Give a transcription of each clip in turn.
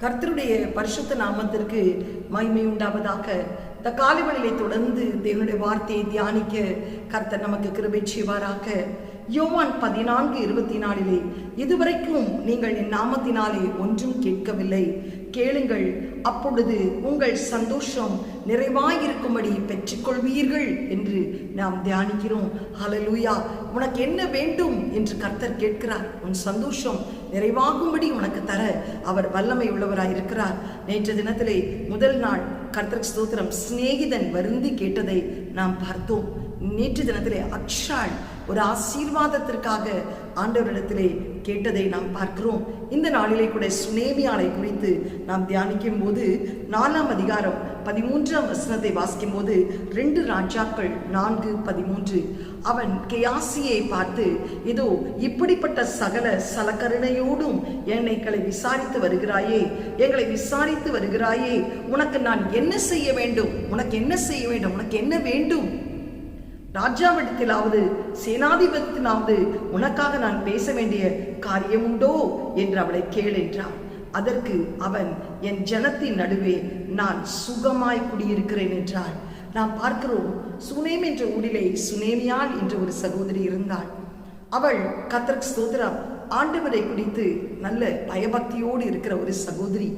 கர்த்தருடைய பரிசுத்த நாமத்திற்கு மகிமை உண்டாவதாக. இந்த காலைவெளியை தொடர்ந்து தேவனுடைய வார்த்தையை தியானிக்க கர்த்தர் நமக்கு கிருபை செய்வாராக. யோவான் 14:24 இதுவரைக்கும் நீங்கள் என் நாமத்தினாலே ஒன்றும் கேட்கவில்லை, கேளுங்கள், அப்பொழுது உங்கள் சந்தோஷம் நிறைவாயிருக்கும்படி பெற்றுக்கொள்வீர்கள் என்று நாம் தியானிக்கிறோம். ஹல்லேலூயா. உனக்கு என்ன வேண்டும் என்று கர்த்தர் கேட்கிறார். உன் சந்தோஷம் நிறைவாகும்படி உனக்கு தர அவர் வல்லமை உள்ளவராயிருக்கிறார். நேற்று தினத்திலே முதல் நாள் கர்த்தர் ஸ்தோத்திரம், சிநேகிதன் வருந்தி கேட்டதை நாம் பார்த்தோம். நேற்று தினத்திலே அக்ஷாள் ஒரு ஆசீர்வாதத்திற்காக ஆண்டவரிடத்திலே கேட்டதை நாம் பார்க்கிறோம். இந்த நாளிலே கூட சுனேமியாளை குறித்து நாம் தியானிக்கும் போது 4ஆம் அதிகாரம் 13ஆம் வசனத்தை வாசிக்கும் போது 2 ராஜாக்கள் 4:13 அவன் கேயாசியை பார்த்து, இதோ இப்படிப்பட்ட சகல சலக்கருணையோடும் எங்களை விசாரித்து வருகிறாயே, எங்களை விசாரித்து வருகிறாயே, உனக்கு நான் என்ன செய்ய வேண்டும், உனக்கு என்ன செய்ய வேண்டும், உனக்கு என்ன வேண்டும், ராஜாவிடத்திலாவது சேனாதிபதியிலாவது உனக்காக நான் பேச வேண்டிய காரியம் உண்டோ என்று அவளை கேள் என்றார். அதற்கு அவன், என் ஜனத்தின் நடுவே நான் சுகமாய் குடியிருக்கிறேன் என்றார். நாம் பார்க்கிறோம், சுனேம் என்ற ஊரிலே சுனேமியாள் என்ற ஒரு சகோதரி இருந்தாள். அவள் கர்த்தருக்கு ஸ்தோத்திரம் ஆண்டவரை குறித்து நல்ல பயபக்தியோடு இருக்கிற ஒரு சகோதரி.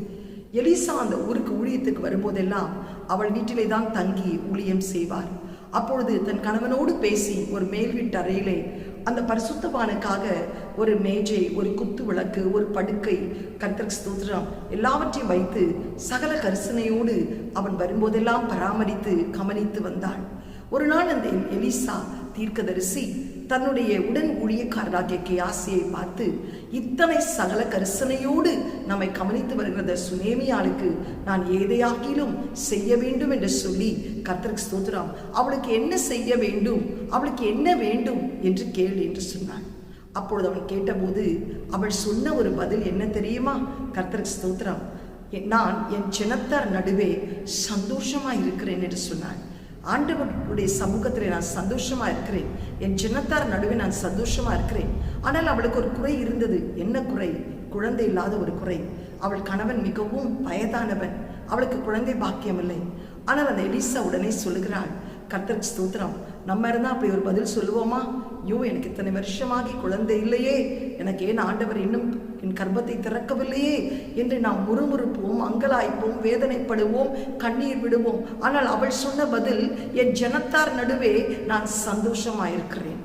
எலிசா அந்த ஊருக்கு ஊழியத்துக்கு வரும்போதெல்லாம் அவள் வீட்டிலே தான் தங்கி ஊழியம் செய்வார். அப்பொழுது தன் கணவனோடு பேசி ஒரு மேல் வீட்டு அறையிலே அந்த பரிசுத்தவானுக்காக ஒரு மேஜை, ஒரு குத்து விளக்கு, ஒரு படுக்கை, கர்த்தருக்கு ஸ்தோத்திரம் எல்லாவற்றையும் வைத்து சகல கரிசனையோடு அவன் வரும்போதெல்லாம் பராமரித்து கவனித்து வந்தாள். ஒரு நாள் அந்த எலிசா தீர்க்கதரிசி தன்னுடைய உடன் ஊழியக்காரராகிய கேயாசியை பார்த்து, இத்தனை சகல கரிசனையோடு நம்மை கவனித்து வருகிற சுனேமியாளுக்கு நான் ஏதையாகிலும் செய்ய வேண்டும் என்று சொல்லி, கர்த்தருக்கு ஸ்தோத்திரம் அவளுக்கு என்ன செய்ய வேண்டும், அவளுக்கு என்ன வேண்டும் என்று கேள் என்று சொன்னாள். அப்பொழுது அவன் கேட்டபோது அவள் சொன்ன ஒரு பதில் என்ன தெரியுமா? கர்த்தருக்கு ஸ்தோத்திரம், நான் என் ஜனத்தார் நடுவே சந்தோஷமா இருக்கிறேன் என்று சொன்னாள். ஆண்டவருடைய சமூகத்தில் நான் சந்தோஷமா இருக்கிறேன், என் சின்னத்தார் நடுவே நான் சந்தோஷமா இருக்கிறேன். ஆனால் அவளுக்கு ஒரு குறை இருந்தது. என்ன குறை? குழந்தை இல்லாத ஒரு குறை. அவள் கணவன் மிகவும் வயதானவன், அவளுக்கு குழந்தை பாக்கியம் இல்லை. ஆனால் அந்த எலிசா உடனே சொல்லுகிறாள், கர்த்தருக்கு ஸ்தோத்திரம், நம்ம இருந்தா அப்படி ஒரு பதில் சொல்லுவோமா? ஐயோ, எனக்கு இத்தனை வருஷமாகி குழந்தை இல்லையே, எனக்கு ஏன் ஆண்டவர் இன்னும் என் கர்ப்பத்தை திறக்கவில்லையே என்று நாம் முறுமுறுப்போம், அங்கலாய்ப்போம், வேதனைப்படுவோம், கண்ணீர் விடுவோம். ஆனால் அவள் சொன்ன பதில், என் ஜனத்தார் நடுவே நான் சந்தோஷமாயிருக்கிறேன்.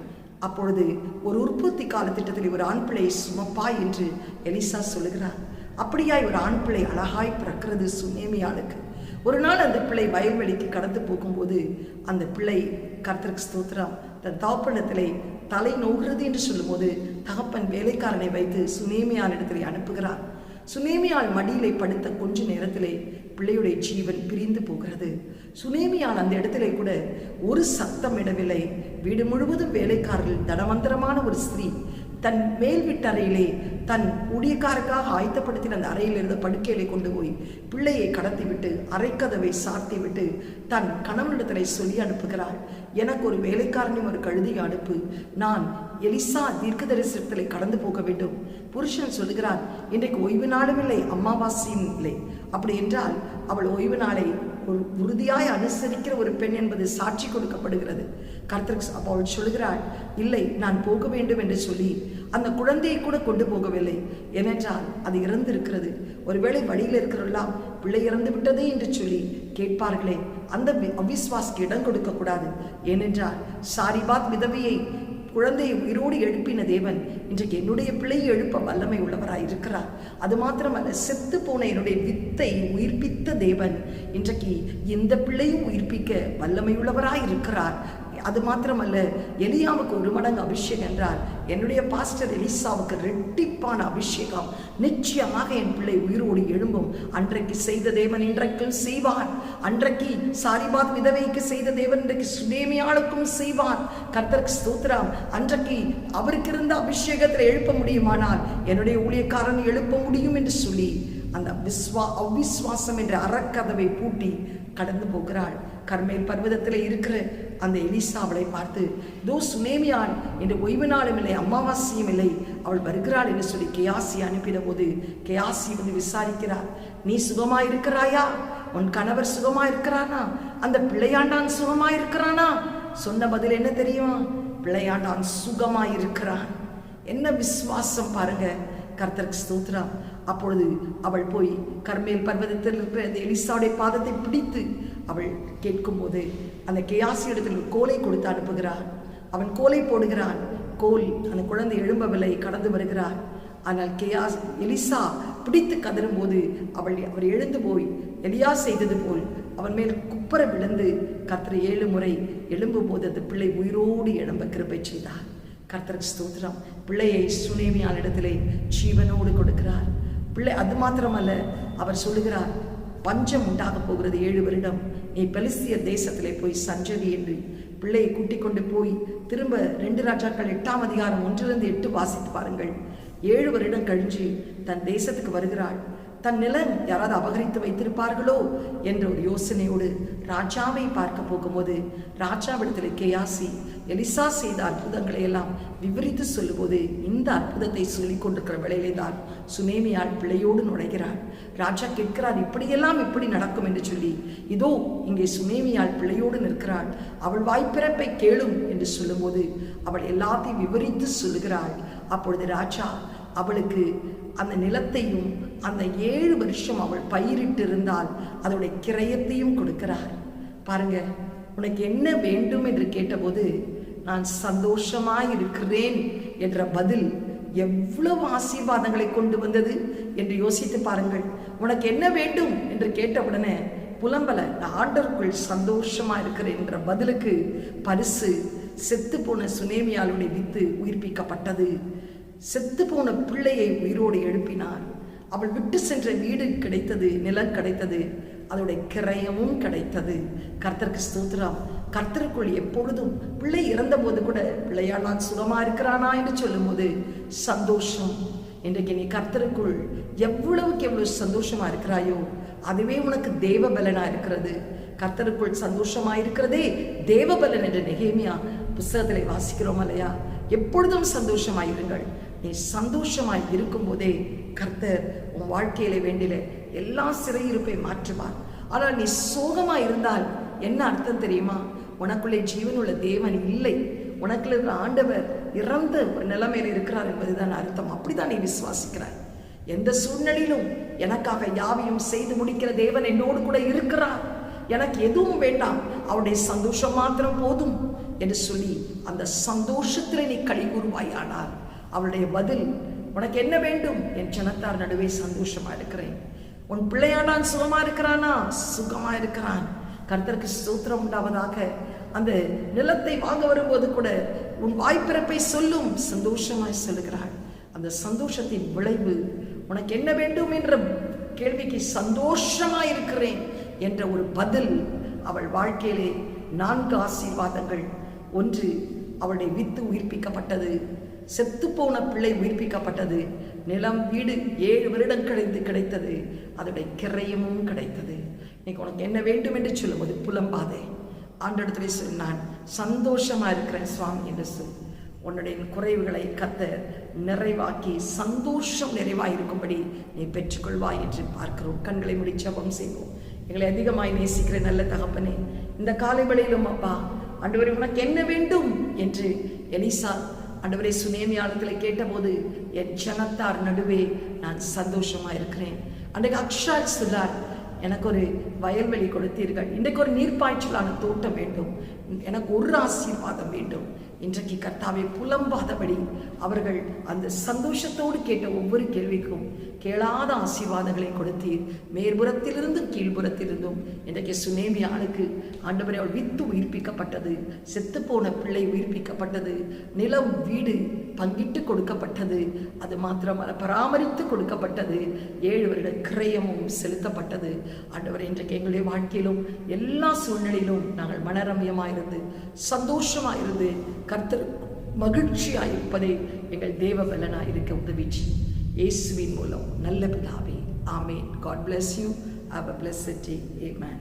அப்பொழுது ஒரு உற்பத்தி கால திட்டத்தில் ஒரு ஆண் பிள்ளை சுமப்பாய் என்று எலிசா சொல்லுகிறார். அப்படியாய் ஒரு ஆண் பிள்ளை அழகாய் பிறக்கிறது சுனேமியாளுக்கு. ஒரு நாள் அந்த பிள்ளை வயல்வெளிக்கு கடந்து போகும்போது அந்த பிள்ளை கர்த்தருக்கு ஸ்தோத்திரம் தன் தகப்பனிடத்திலே தலை நோகிறது என்று சொல்லும்போது தகப்பன் வேலைக்காரனை வைத்து சுனேமியாள் இடத்திலே அனுப்புகிறார். சுனேமியாள் மடியிலே படுத்த கொஞ்ச நேரத்திலே பிள்ளையுடைய ஜீவன் பிரிந்து போகிறது. சுனேமியாள் அந்த இடத்திலே கூட ஒரு சத்தம் இடவில்லை. வீடு முழுவதும் வேலைக்காரர்கள், தனவந்தரமான ஒரு ஸ்திரீ தன் மேல் வீட்டறையிலே தன் ஊழியக்காரருக்காக ஆயத்தப்படுத்தின அந்த அறையில் இருந்த படுக்கையிலே கொண்டு போய் பிள்ளையை கடத்திவிட்டு அரைக்கதவை சாத்தி விட்டு தன் கணவனிடத்திலே சொல்லி அனுப்புகிறாள், எனக்கு ஒரு வேலைக்காரனையும் ஒரு கழுதையை அனுப்பு, நான் எலிசா தீர்க்கதரிசனத்திலே கடந்து போக வேண்டும். புருஷன் சொல்லுகிறான், இன்றைக்கு ஓய்வு நாளும் இல்லை, அமாவாசையும் இல்லை. அப்படி என்றால் அவள் ஓய்வு நாளை ஒரு உறுதியாய் அனுசரிக்கிற ஒரு பெண் என்பது சாட்சி கொடுக்கப்படுகிறது. கர்த்தருக்கு அப்போ அவள் சொல்லுகிறாள், இல்லை, நான் போக வேண்டும் என்று சொல்லி அந்த குழந்தையை கூட கொண்டு போகவில்லை. ஏனென்றால் அது இறந்து இருக்கிறது. ஒருவேளை வழியில் இருக்கிறவெல்லாம் பிள்ளை இறந்து விட்டதே என்று சொல்லி கேட்பார்களே, அந்த அவிஸ்வாஸ்க்கு இடம் கொடுக்க கூடாது. ஏனென்றால் சாரிபாத் விதவையை குழந்தையை உயிரோடு எழுப்பின தேவன் இன்றைக்கு என்னுடைய பிள்ளையை எழுப்ப வல்லமை உள்ளவராய் இருக்கிறார். அது மாத்திரமல்ல, செத்து போன என்னுடைய வித்தை உயிர்ப்பித்த தேவன் இன்றைக்கு இந்த பிள்ளையும் உயிர்ப்பிக்க வல்லமை உள்ளவராய் இருக்கிறார். அது மாத்திரமல்ல, எலியாவுக்கு 1 மடங்கு அபிஷேகம் என்றால் என்னுடைய பாஸ்டர் எலிசாவுக்கு ரெட்டிப்பான அபிஷேகம். நிச்சயமாக என் பிள்ளை உயிரோடு எழும்பும். அன்றைக்கு செய்த தேவன் இன்றைக்கும் செய்வார். அன்றைக்கு சாரிபாத் விதவைக்கு செய்த தேவன் இன்றைக்கு சுனேமியாளுக்கும் செய்வார். கர்த்தருக்கு ஸ்தோத்திரம். அன்றைக்கு அவருக்கு இருந்த அபிஷேகத்தில் எழுப்ப முடியுமானால் என்னுடைய ஊழியக்காரன் எழுப்ப முடியும் என்று சொல்லி அந்த அவிஸ்வாசம் என்ற அறக்கதவை பூட்டி கடந்து போகிறாள். கர்மேல் பர்வதத்தில் இருக்கிற அந்த எலிசா அவளை பார்த்து, தோ சுனேமியாள் என்று ஓய்வு நாளும் இல்லை, அமாவாசையும் இல்லை, அவள் வருகிறாள் என்று சொல்லி கேயாசி அனுப்பின போது கேயாசி வந்து விசாரிக்கிறார், நீ சுகமாயிருக்கிறாயா? உன் கணவர் சுகமாயிருக்கிறானா? அந்த பிள்ளையாண்டான் சுகமாயிருக்கிறானா? சொன்ன பதில் என்ன தெரியுமா? பிள்ளையாண்டான் சுகமாயிருக்கிறான். என்ன விசுவாசம் பாருங்க, கர்த்தருக்கு ஸ்தோத்திரம். அப்பொழுது அவள் போய் கர்மேல் பர்வதத்தில் இருக்கிற அந்த எலிசாவுடைய பாதத்தை பிடித்து அவள் கேட்கும் போது அந்த கேயாசி இடத்தில் கோலை கொடுத்து அனுப்புகிறார். அவன் கோலை போடுகிறான். கோல் அந்த குழந்தை எழும்பவில்லை, கடந்து வருகிறார். ஆனால் எலிசா பிடித்து கதறும் போது அவர் எழுந்து போய் எலியா செய்தது போல் அவன் மேல் குப்பர விழுந்து கர்த்தரை 7 முறை எழும்பும் போது அந்த பிள்ளை உயிரோடு எழும்ப கிருபை செய்தார். கர்த்தருக்கு ஸ்தோத்திரம். பிள்ளையை சுனேமியால் இடத்திலே ஜீவனோடு கொடுக்கிறார். பிள்ளை அது மாத்திரமல்ல, அவர் சொல்லுகிறார், பஞ்சம் உண்டாக போகிறது 7 வருடம், நீ பெலிஸ்தியர் தேசத்திலே போய் சஞ்சரி என்று பிள்ளையை கூட்டிக் கொண்டு போய் திரும்ப 2 ராஜாக்கள் 8ஆம் அதிகாரம் 1-8 வாசித்து பாருங்கள். 7 வருடம் கழிஞ்சு தன் தேசத்துக்கு வருகிறாள். தன் நிலம் யாராவது அபகரித்து வைத்திருப்பார்களோ என்ற ஒரு யோசனையோடு ராஜாவை பார்க்க போகும்போது ராஜாவிடத்தில் கேயாசி எலிசா செய்த அற்புதங்களை எல்லாம் விவரித்து சொல்லும்போது இந்த அற்புதத்தை சொல்லிக் கொண்டிருக்கிற வேளையிலே தான் சுனேமியாள் பிள்ளையோடு நுழைகிறாள். ராஜா கேட்கிறார், இப்படியெல்லாம் இப்படி நடக்கும் என்று சொல்லி. இதோ இங்கே சுனேமியாள் பிள்ளையோடு நிற்கிறாள், அவள் வாய்ப்பிறப்பை கேளும் என்று சொல்லும்போது அவள் எல்லாத்தையும் விவரித்து சொல்லுகிறாள். அப்பொழுது ராஜா அவளுக்கு அந்த நிலத்தையும் அந்த 7 வருஷம் அவள் பயிரிட்டு இருந்தால் அதோடைய கிரயத்தையும் கொடுக்கிறார். பாருங்க, உனக்கு என்ன வேண்டும் என்று கேட்டபோது நான் சந்தோஷமாய் இருக்கிறேன் என்ற பதில் எவ்வளவு ஆசீர்வாதங்களை கொண்டு வந்தது என்று யோசித்து பாருங்கள். உனக்கு என்ன வேண்டும் என்று கேட்டவுடனே புலம்பல, நான் ஆண்டவருக்குள் சந்தோஷமா இருக்கிறேன் என்ற பதிலுக்கு பரிசு செத்து போன சுனேமியாளுடைய வித்து உயிர்ப்பிக்கப்பட்டது. செத்து போன பிள்ளையை உயிரோடு எழுப்பினார். அவள் விட்டு சென்ற வீடு கிடைத்தது, நிலம் கிடைத்தது, அதோடைய கிரயமும் கிடைத்தது. கர்த்தருக்கு ஸ்தோத்திரம். கர்த்தருக்குள் எப்பொழுதும் பிள்ளை இறந்த போது கூட பிள்ளையாண்டான் சுகமா இருக்கிறானா என்று சொல்லும் போது சந்தோஷம். இன்றைக்கு நீ கர்த்தருக்குள் எவ்வளவுக்கு எவ்வளவு சந்தோஷமா இருக்கிறாயோ அதுவே உனக்கு தேவ பலனா இருக்கிறது. கர்த்தருக்குள் சந்தோஷமா இருக்கிறதே தேவ பலன் என்று நெகேமியா புத்தகத்திலே வாசிக்கிறோம் இல்லையா? எப்பொழுதும் சந்தோஷமாயிருங்கள். நீ சந்தோஷமாய் இருக்கும் போதே கர்த்தர் உன் வாழ்க்கையில வேண்டிய எல்லா சிறையிருப்பை மாற்றுவார். ஆனால் நீ சோகமா இருந்தால் என்ன அர்த்தம் தெரியுமா? உனக்குள்ளே ஜீவனுள்ள தேவன் இல்லை, உனக்குள்ள இருக்கிற ஆண்டவர் இறந்த ஒரு நிலைமையில இருக்கிறார் என்பதுதான் அர்த்தம். அப்படிதான் நீ விசுவாசிக்கிறாய். எந்த சூழ்நிலையிலும் எனக்காக யாவையும் செய்து முடிக்கிற தேவன் என்னோடு கூட இருக்கிறார், எனக்கு எதுவும் வேண்டாம், அவருடைய சந்தோஷம் மாத்திரம் போதும் என்று சொல்லி அந்த சந்தோஷத்தில் நீ கழிவுருவாயானார் அவளுடைய பதில், உனக்கு என்ன வேண்டும்? என் ஜனத்தார் நடுவே சந்தோஷமா இருக்கிறேன். உன் பிள்ளையாண்டான் சுகமா இருக்கிறானா? சுகமா இருக்கிறான். கர்த்தருக்கு ஸ்தோத்திரம் உண்டாவதாக. அந்த நிலத்தை வாங்க வரும்போது கூட உன் வாய்ப்பிறப்பை சொல்லும், சந்தோஷமாய் சொல்லுகிறாள். அந்த சந்தோஷத்தின் விளைவு உனக்கு என்ன வேண்டும் என்ற கேள்விக்கு சந்தோஷமா இருக்கிறேன் என்ற ஒரு பதில் அவள் வாழ்க்கையிலே 4 ஆசீர்வாதங்கள். 1, அவளுடைய வித்து உயிர்ப்பிக்கப்பட்டது, செத்துப்போன பிள்ளை உயிர்ப்பிக்கப்பட்டது, நிலம் வீடு 7 வருடம் கழிந்து கிடைத்தது, அதோடைய கிரயமும் கிடைத்தது. இன்னைக்கு உனக்கு என்ன வேண்டும் என்று சொல்லும்போது புலம்பாதே. ஆண்டவரிடத்திலே சொல், நான் சந்தோஷமா இருக்கிறேன் சுவாமி என்று சொல். உன்னுடைய குறைவுகளை கர்த்தர் நிறைவாக்கி சந்தோஷம் நிறைவாயிருக்கும்படி நீ பெற்றுக்கொள்வாய் என்று பார்க்கிறோம். கண்களை மூடி ஜெபம் செய்வோம். எங்களை அதிகமாய் நேசிக்கிற நல்ல தகப்பனே, இந்த காலை வேளையிலும் அப்பா ஆண்டவரே உனக்கு என்ன வேண்டும் என்று எலிசா ஆண்டவரே சுனேமியாளத்தில் கேட்டபோது என் ஜனத்தார் நடுவே நான் சந்தோஷமா இருக்கிறேன். அன்றைக்கு அக்ஷால் சொல்லார், எனக்கு ஒரு வயல்வெளி கொடுத்தீர்கள், இன்றைக்கு ஒரு நீர்ப்பாய்ச்சலான தோட்டம் வேண்டும், எனக்கு ஒரு ஆசீர்வாதம் வேண்டும். இன்றைக்கு கர்த்தாவை புலம்பாதபடி அவர்கள் அந்த சந்தோஷத்தோடு கேட்ட ஒவ்வொரு கேள்விக்கும் கேளாத ஆசீர்வாதங்களை கொடுத்தீர். மேற்புறத்திலிருந்தும் கீழ்புறத்திலிருந்தும் இன்றைக்கு சுனேமியாளுக்கு ஆண்டவரே அவள் வித்து உயிர்ப்பிக்கப்பட்டது, செத்துப்போன பிள்ளை உயிர்ப்பிக்கப்பட்டது, நிலம் வீடு பங்கிட்டு கொடுக்கப்பட்டது, அது மாத்திரமல்ல பராமரித்து கொடுக்கப்பட்டது, 7 வருட கிரயமும் செலுத்தப்பட்டது. ஆண்டவரே இன்றைக்கு எங்களுடைய வாழ்க்கையிலும் எல்லா சூழ்நிலையிலும் நாங்கள் மனரம்யமாயிருந்து சந்தோஷமாயிருந்து கர்த்தர் மகிழ்ச்சியாயிருப்பதே எங்கள் தேவ பலனாயிருக்க உதவிச்சு இயேசுவின் மூலம் நல்ல பிதாவே, ஆமேன். God bless you. Have a blessed day. Amen.